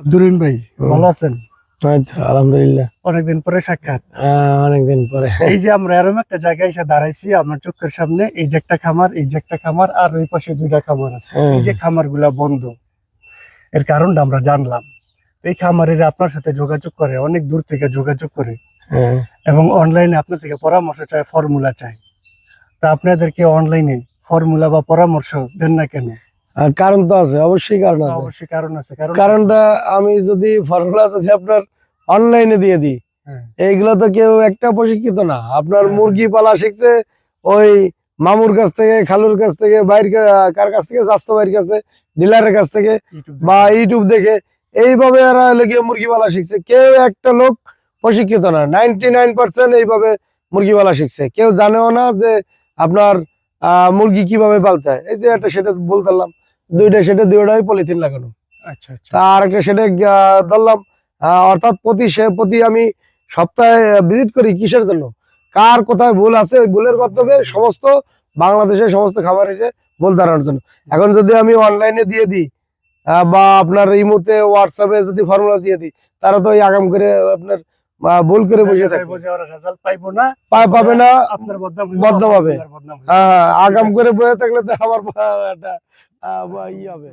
আব্দুরিন ভাই ভালো আছেন? আলহামদুলিল্লাহ। অনেকদিন পরে সাক্ষাৎ। অনেকদিন পরে। এই যে আমরা এরকম একটা জায়গায় এসে দাঁড়াইছি আপনার চোখের সামনে, এই যে একটা খামার, এই যে একটা খামার, আর ওই পাশে দুইটা খামার আছে। এই যে খামারগুলা বন্ধ, এর কারণটা আমরা জানলাম। এই খামারেরা আপনার সাথে যোগাযোগ করে, অনেক দূর থেকে যোগাযোগ করে এবং অনলাইনে আপনার থেকে পরামর্শ চায়, ফর্মুলা চায়। তা আপনাদেরকে অনলাইনে ফর্মুলা বা পরামর্শ দেন না কেন? কারণ তো আছে, অবশ্যই কারণ আছে। অবশ্যই কারণ আছে। কারণটা আমি যদি ফর্মুলা যদি আপনার অনলাইনে দিয়ে দিই, এইগুলো তো কেউ একটা প্রশিক্ষিত না। আপনার মুরগি পালা শিখছে ওই মামুর কাছ থেকে, খালুর কাছ থেকে, বাইর কার কাছ থেকে, স্বাস্থ্য বাইরের কাছে, ডিলারের কাছ থেকে বা ইউটিউব দেখে, এইভাবে এরা লেগে মুরগি পালা শিখছে। কেউ একটা লোক প্রশিক্ষিত না, 99% এইভাবে মুরগি পালা শিখছে। কেউ জানেও না যে আপনার মুরগি কিভাবে পালতে হয়। এই যে একটা সেটা বলতাম, দুইটা সেটা দুইটাই পলিথিন লাগানো। আচ্ছা আচ্ছা। আর একটা সেটা ধরলাম, অর্থাৎ প্রতি আমি সপ্তাহে ভিজিট করি। কিসের জন্য? কার কোথায় ভুল আছে, ওই ভুলের মাধ্যমে সমস্ত বাংলাদেশের সমস্ত খামারে ভুল ধরানোর জন্য। এখন যদি আমি অনলাইনে দিয়ে দিই বা আপনার ইমোতে হোয়াটসঅ্যাপে যদি ফর্মুলা দিয়ে দিই, তারা তো ওই আগাম করে আপনার ভুল করে বসে থাকবে, পাবে না, বদনাম হবে। আগাম করে বসে থাকলে তো আমার একটা ই হবে।